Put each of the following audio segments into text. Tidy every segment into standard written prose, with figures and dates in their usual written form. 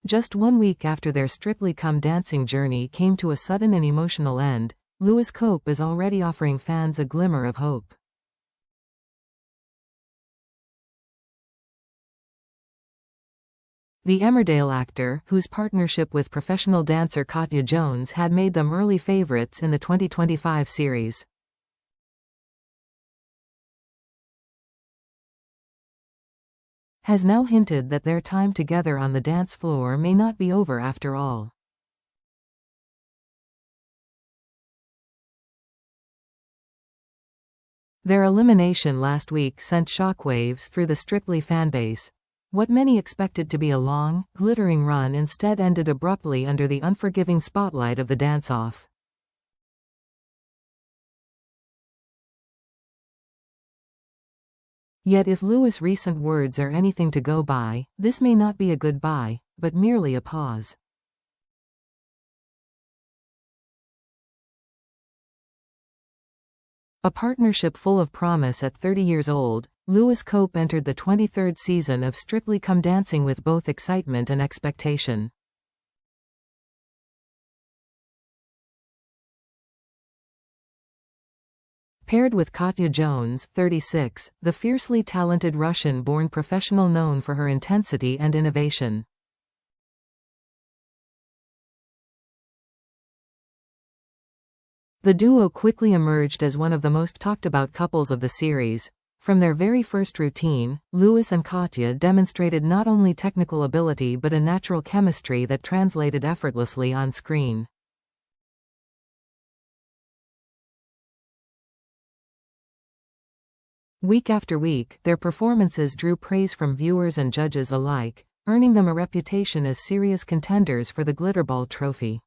Just 1 week after their Strictly Come Dancing journey came to a sudden and emotional end, Lewis Cope is already offering fans a glimmer of hope. The Emmerdale actor, whose partnership with professional dancer Katya Jones had made them early favourites in the 2025 series, has now hinted that their time together on the dance floor may not be over after all. Their elimination last week sent shockwaves through the Strictly fanbase. What many expected to be a long, glittering run instead ended abruptly under the unforgiving spotlight of the dance-off. Yet if Lewis' recent words are anything to go by, this may not be a goodbye, but merely a pause. A partnership full of promise at 30 years old, Lewis Cope entered the 23rd season of Strictly Come Dancing with both excitement and expectation. Paired with Katya Jones, 36, the fiercely talented Russian-born professional known for her intensity and innovation. The duo quickly emerged as one of the most talked-about couples of the series. From their very first routine, Lewis and Katya demonstrated not only technical ability but a natural chemistry that translated effortlessly on screen. Week after week, their performances drew praise from viewers and judges alike, earning them a reputation as serious contenders for the Glitterball trophy.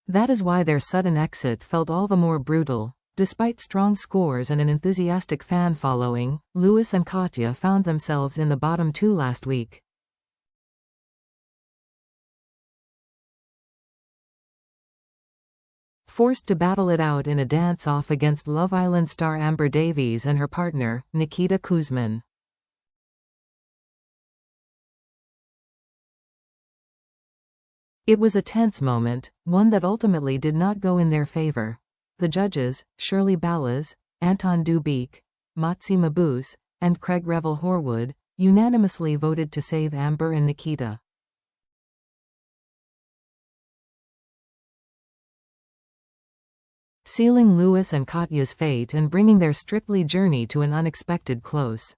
That is why their sudden exit felt all the more brutal. Despite strong scores and an enthusiastic fan following, Lewis and Katya found themselves in the bottom two last week. Forced to battle it out in a dance-off against Love Island star Amber Davies and her partner, Nikita Kuzmin. It was a tense moment, one that ultimately did not go in their favor. The judges, Shirley Ballas, Anton Dubik, Motsi Mabuse, and Craig Revel Horwood, unanimously voted to save Amber and Nikita. Sealing Lewis and Katya's fate and bringing their Strictly journey to an unexpected close.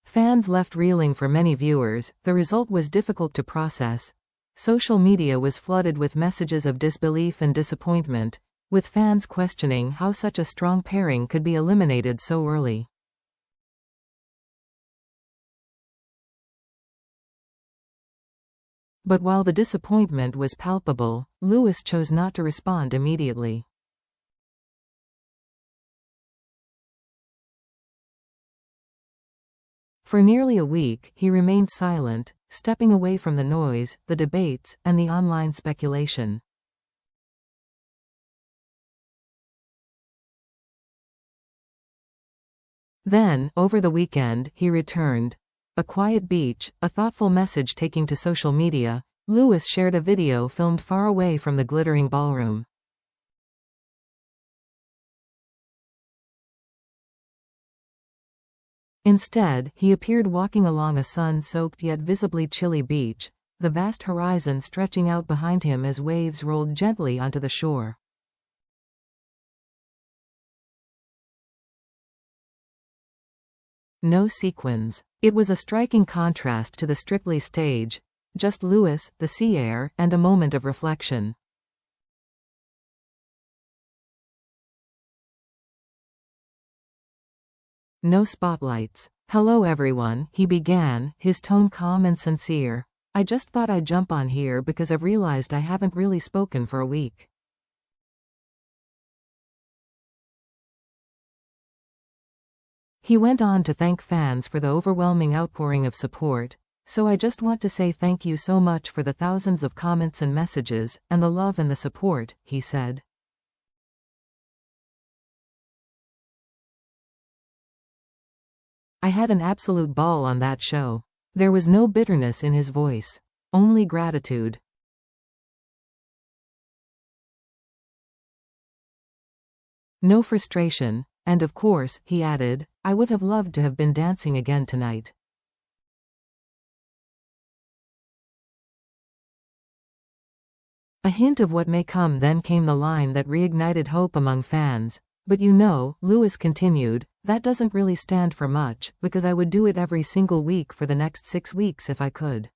Fans left reeling. For many viewers, the result was difficult to process. Social media was flooded with messages of disbelief and disappointment, with fans questioning how such a strong pairing could be eliminated so early. But while the disappointment was palpable, Lewis chose not to respond immediately. For nearly a week, he remained silent, stepping away from the noise, the debates, and the online speculation. Then, over the weekend, he returned. A quiet beach, a thoughtful message taking to social media. Lewis shared a video filmed far away from the glittering ballroom. Instead, he appeared walking along a sun-soaked yet visibly chilly beach, the vast horizon stretching out behind him as waves rolled gently onto the shore. No sequins. It was a striking contrast to the Strictly stage, just Lewis, the sea air, and a moment of reflection. No spotlights. "Hello everyone," he began, his tone calm and sincere. "I just thought I'd jump on here because I've realized I haven't really spoken for a week." He went on to thank fans for the overwhelming outpouring of support. "So I just want to say thank you so much for the thousands of comments and messages, and the love and the support," he said. I had an absolute ball on that show. There was no bitterness in his voice. Only gratitude. No frustration, and of course, he added, I would have loved to have been dancing again tonight. A hint of what may come, then came the line that reignited hope among fans. But you know, Lewis continued, that doesn't really stand for much, because I would do it every single week for the next 6 weeks if I could.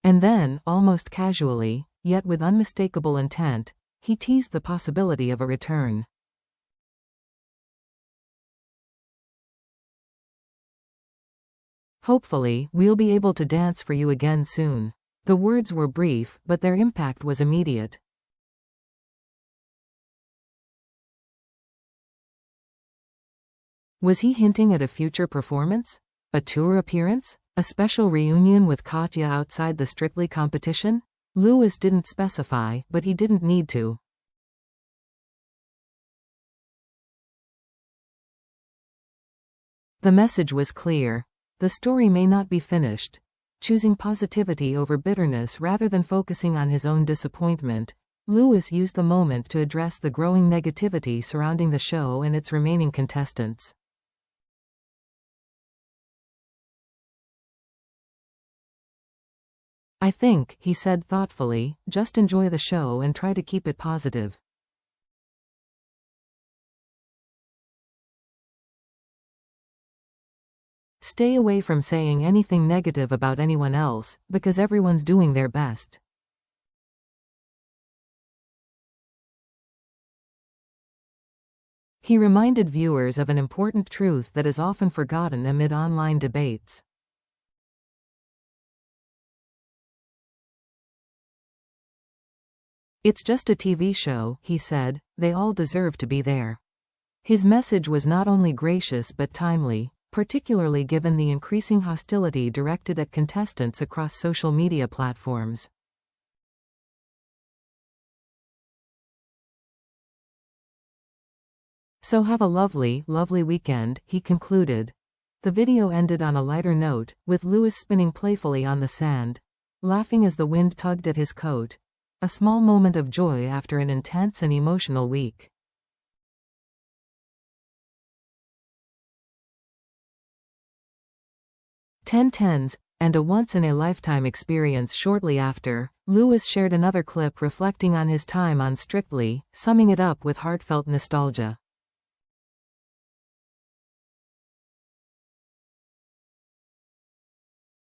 And then, almost casually, yet with unmistakable intent, he teased the possibility of a return. Hopefully, we'll be able to dance for you again soon. The words were brief, but their impact was immediate. Was he hinting at a future performance? A tour appearance? A special reunion with Katya outside the Strictly competition? Lewis didn't specify, but he didn't need to. The message was clear. The story may not be finished. Choosing positivity over bitterness rather than focusing on his own disappointment, Lewis used the moment to address the growing negativity surrounding the show and its remaining contestants. I think, he said thoughtfully, just enjoy the show and try to keep it positive. Stay away from saying anything negative about anyone else, because everyone's doing their best. He reminded viewers of an important truth that is often forgotten amid online debates. It's just a TV show, he said, they all deserve to be there. His message was not only gracious but timely, particularly given the increasing hostility directed at contestants across social media platforms. So have a lovely, lovely weekend, he concluded. The video ended on a lighter note, with Lewis spinning playfully on the sand, laughing as the wind tugged at his coat. A small moment of joy after an intense and emotional week. Tens, and a once-in-a-lifetime experience. Shortly after, Lewis shared another clip reflecting on his time on Strictly, summing it up with heartfelt nostalgia.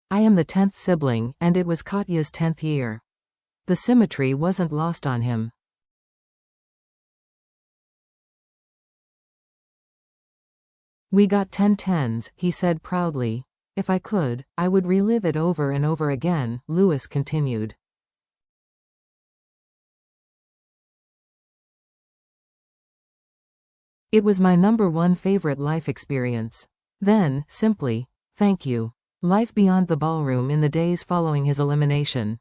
I am the 10th sibling, and it was Katya's 10th year. The symmetry wasn't lost on him. We got 10 tens, he said proudly. If I could, I would relive it over and over again, Lewis continued. It was my #1 favorite life experience. Then, simply, thank you. Life beyond the ballroom in the days following his elimination.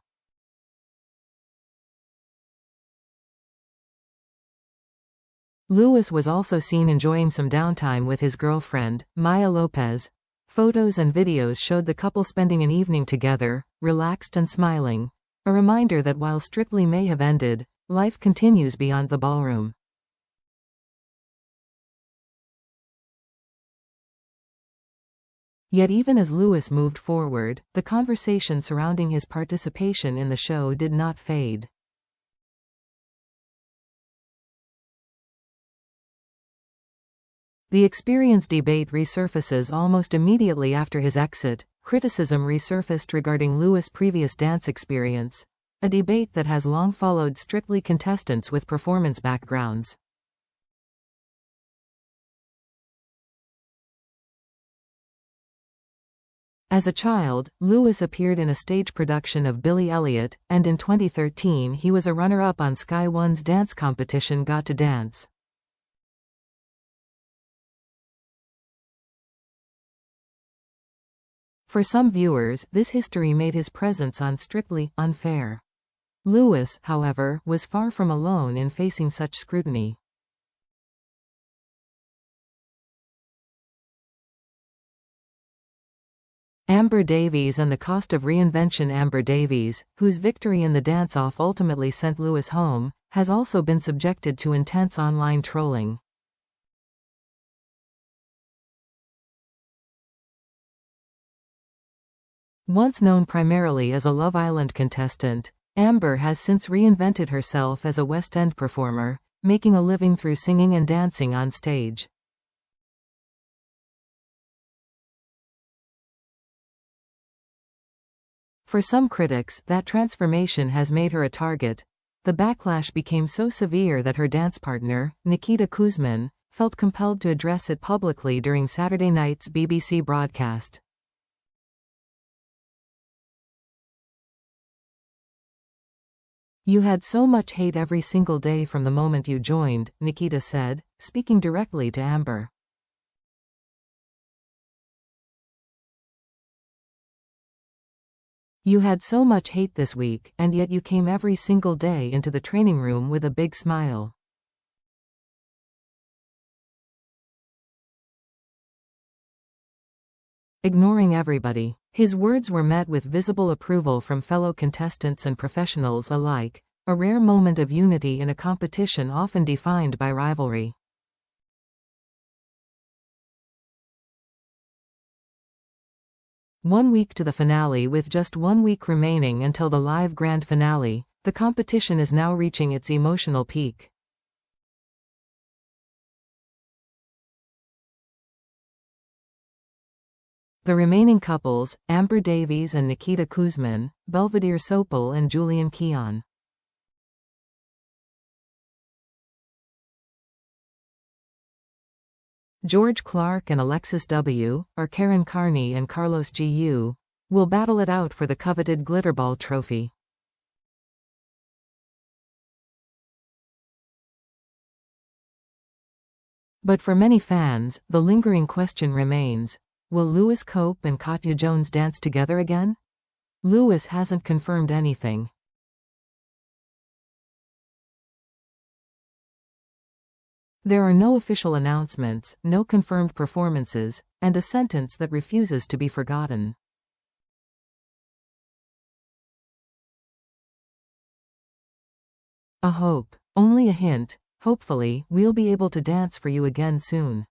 Lewis was also seen enjoying some downtime with his girlfriend, Maya Lopez. Photos and videos showed the couple spending an evening together, relaxed and smiling. A reminder that while Strictly may have ended, life continues beyond the ballroom. Yet even as Lewis moved forward, the conversation surrounding his participation in the show did not fade. The experience debate resurfaces almost immediately after his exit. Criticism resurfaced regarding Lewis' previous dance experience, a debate that has long followed Strictly contestants with performance backgrounds. As a child, Lewis appeared in a stage production of Billy Elliot, and in 2013 he was a runner-up on Sky One's dance competition Got to Dance. For some viewers, this history made his presence on Strictly unfair. Lewis, however, was far from alone in facing such scrutiny. Amber Davies and the cost of reinvention. Amber Davies, whose victory in the dance-off ultimately sent Lewis home, has also been subjected to intense online trolling. Once known primarily as a Love Island contestant, Amber has since reinvented herself as a West End performer, making a living through singing and dancing on stage. For some critics, that transformation has made her a target. The backlash became so severe that her dance partner, Nikita Kuzmin, felt compelled to address it publicly during Saturday night's BBC broadcast. "You had so much hate every single day from the moment you joined," Nikita said, speaking directly to Amber. "You had so much hate this week, and yet you came every single day into the training room with a big smile." Ignoring everybody. His words were met with visible approval from fellow contestants and professionals alike, a rare moment of unity in a competition often defined by rivalry. "1 week to the finale. With just 1 week remaining until the live grand finale, the competition is now reaching its emotional peak. The remaining couples, Amber Davies and Nikita Kuzmin, Belvedere Sopel and Julian Keon. George Clark and Alexis W., or Karen Carney and Carlos Gu, will battle it out for the coveted Glitterball trophy. But for many fans, the lingering question remains: will Lewis Cope and Katya Jones dance together again? Lewis hasn't confirmed anything. There are no official announcements, no confirmed performances, and a sentence that refuses to be forgotten. A hope. Only a hint. Hopefully, we'll be able to dance for you again soon.